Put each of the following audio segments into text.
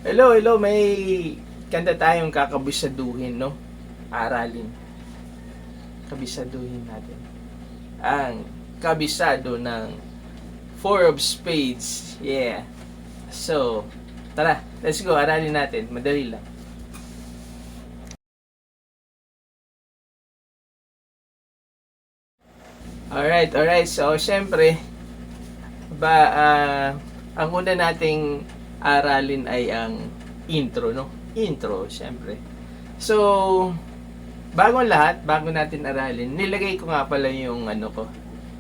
Hello, hello. May kanta tayong kakabisaduhin, no? Aralin. Kabisaduhin natin. Ang kabisado ng Four of Spades. Yeah. So, tara. Let's go. Aralin natin. Madali lang. Alright. So, syempre, ang una nating aralin ay ang intro, no? Intro, syempre. So, bago natin aralin, nilagay ko nga pala yung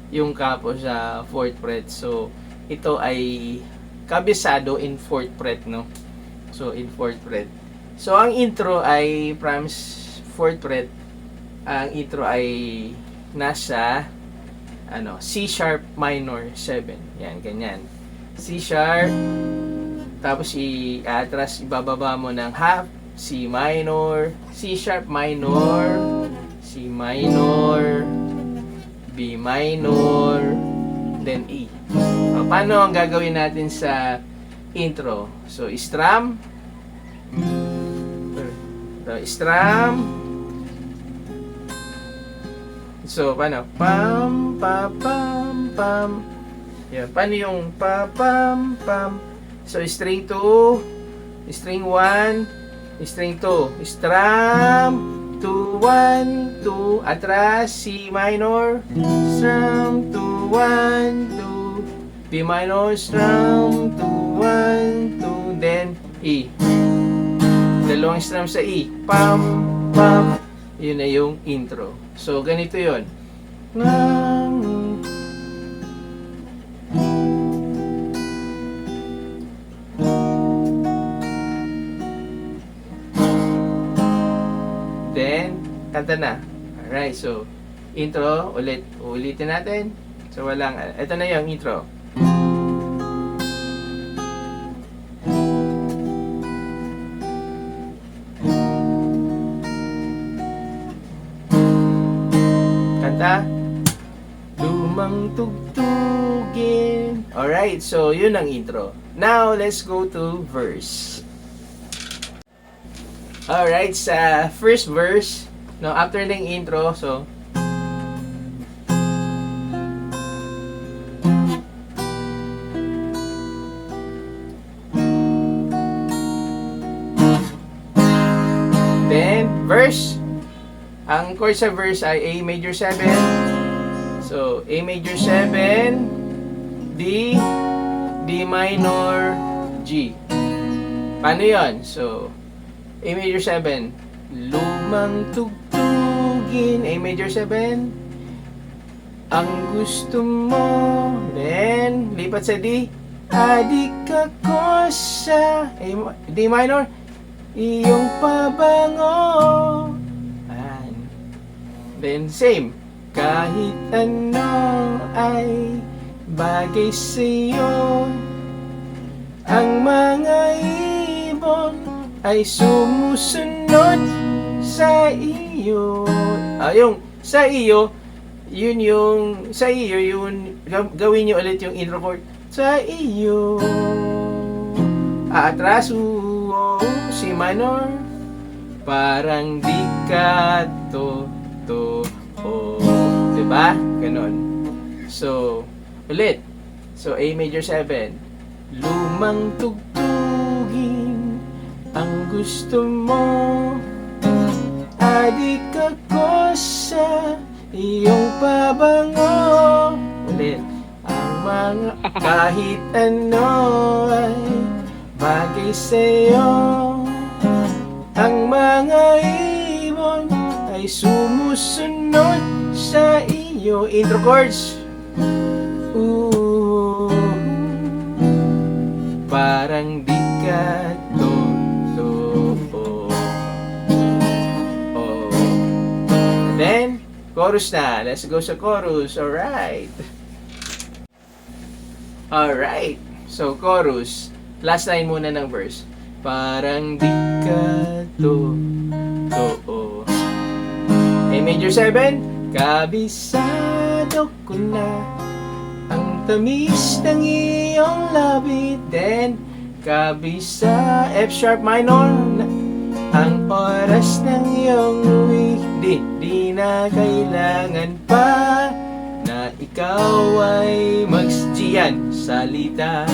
yung capo sa 4th fret. So, ito ay kabisado in 4th fret, no? So, in 4th fret. So, ang intro ay from 4th fret. Ang intro ay nasa C sharp minor 7. Yan, ganyan. C sharp, tapos atras ibababa mo ng half, C minor, C sharp minor, C minor, B minor, then E. So, paano ang gagawin natin sa intro? So, strum, so, paano? Pam, pa, pam, pam. Yan. Paano yung pa, pam, pam? So, string 2, string 1, string 2. Strum, 2, 1, 2. Atras, C minor. Strum, 2, 1, 2. B minor, strum, 2, 1, 2. Then, E. Dalawang strum sa E. Pam, pam. Yun na yung intro. So, ganito yun. Then, kanta na. Alright, so, intro, ulitin natin. So, ito na yung intro. Kanta. Lumang tugtugin. Alright, so yun ang intro. Now, let's go to verse. Alright, sa first verse, no, after ng intro, so then, verse. Ang chord sa verse ay A major 7. So, A major 7, D, D minor, G. Paano yun? So, A major 7, lumang tugtugin, A major 7, ang gusto mo. Then, lipat sa D, adik ako sa D minor, iyong pabango. Then same, kahit ano ay bagay sa'yo, ang mga ibon ay sumusunod sa iyo. Yung sa iyo, yung gawin nyo ulit yung intro chord. Sa iyo. Atras, C minor, parang di ka diba? Ganon. So, ulit. So, A major 7. Lumang tugtugin ang gusto mo, adik ako sa iyong pabango. Ulit. Ang mga kahit ano ay bagay sa'yo, ang mga ibon ay sumusunod sa iyo. Intro chords. Parang di ka And then, chorus na. Let's go sa chorus. Alright. So, chorus. Last line muna ng verse. Parang di ka A major 7, kabisado ko na ang tamis ng iyong labi. Then, kabisa F sharp minor, ang oras ng iyong uwi, di na kailangan pa na ikaw ay G yan, salita.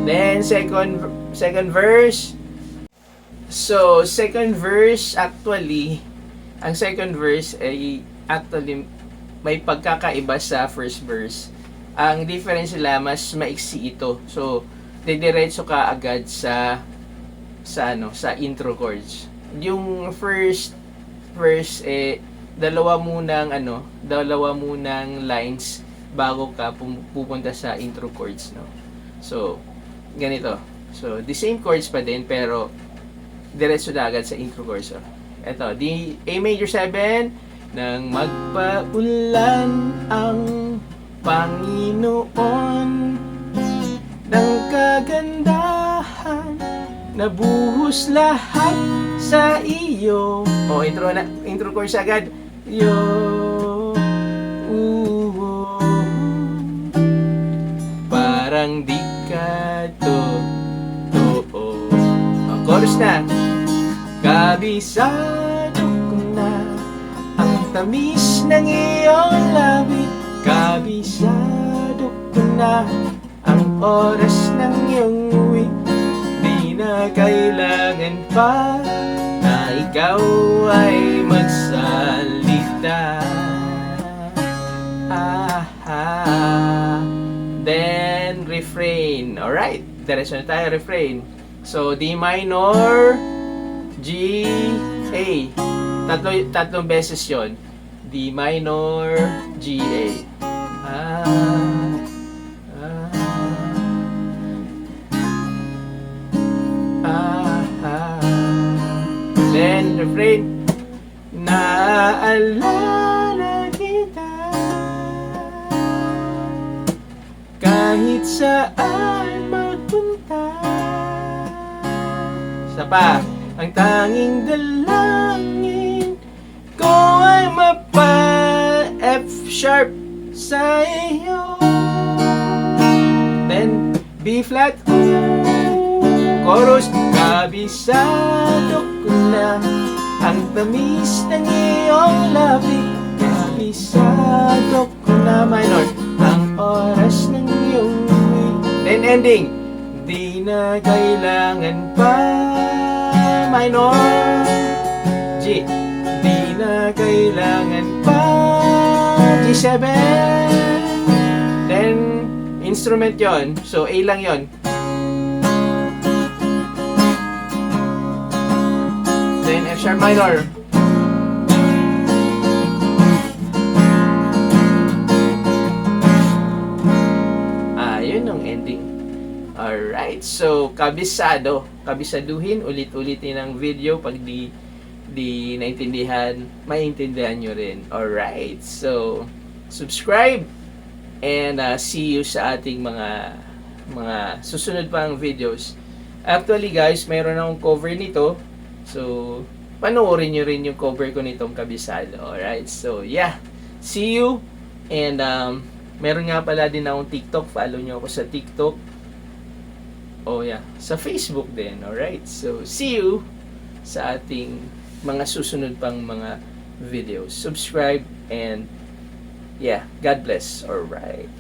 Then second verse. So second verse actually, ang second verse ay actually may pagkakaiba sa first verse. Ang difference nila, mas maiksi ito. So didiretso ka agad sa intro chords. Yung first verse dalawa munang lines bago ka pupunta sa intro chords, no. So ganito. So the same chords pa din pero diretso na agad sa intro chords. So, ito, A major 7 nang magpaulan ang Panginoon ng kagandahan, nabuhos lahat sa iyo. O, intro chorus agad. Yo, parang di ka totoo. O, chorus na. Kabisado ko na ang tamis ng iyong labi. Kabisado ko na ang oras ng iyong uwi. Di na kailangan pa na ikaw ay magsalita. Then refrain. Alright, diretso na tayo, refrain. So D minor, G, A. Tatlong beses yon. D minor, G, A. Then refrain. Naalala kita kahit saan magpunta. Isa pa. Ang tanging dalangin ko ay F sharp sa iyo. Then B flat, chorus. Kabisado ko na ang tamis ng iyong labi. Kabisado ko na minor ang oras ng iyong uwi. Then ending. Di na kailangan pa minor, G. Di na kailangan pa G7. Then instrument yon. So A lang yon. Then F sharp minor. Yun ang ending. Alright, so kabisaduhin, ulit-ulitin ang video pag di naintindihan, maintindihan nyo rin. Alright, so subscribe and see you sa ating mga susunod pang videos. Actually guys, mayroon akong cover nito, so panoorin nyo rin yung cover ko nitong kabisado. Alright, so yeah, see you. And meron nga pala din akong TikTok, follow nyo ako sa TikTok. Oh yeah, sa Facebook din. Alright, so see you sa ating mga susunod pang mga videos. Subscribe and yeah, God bless. Alright.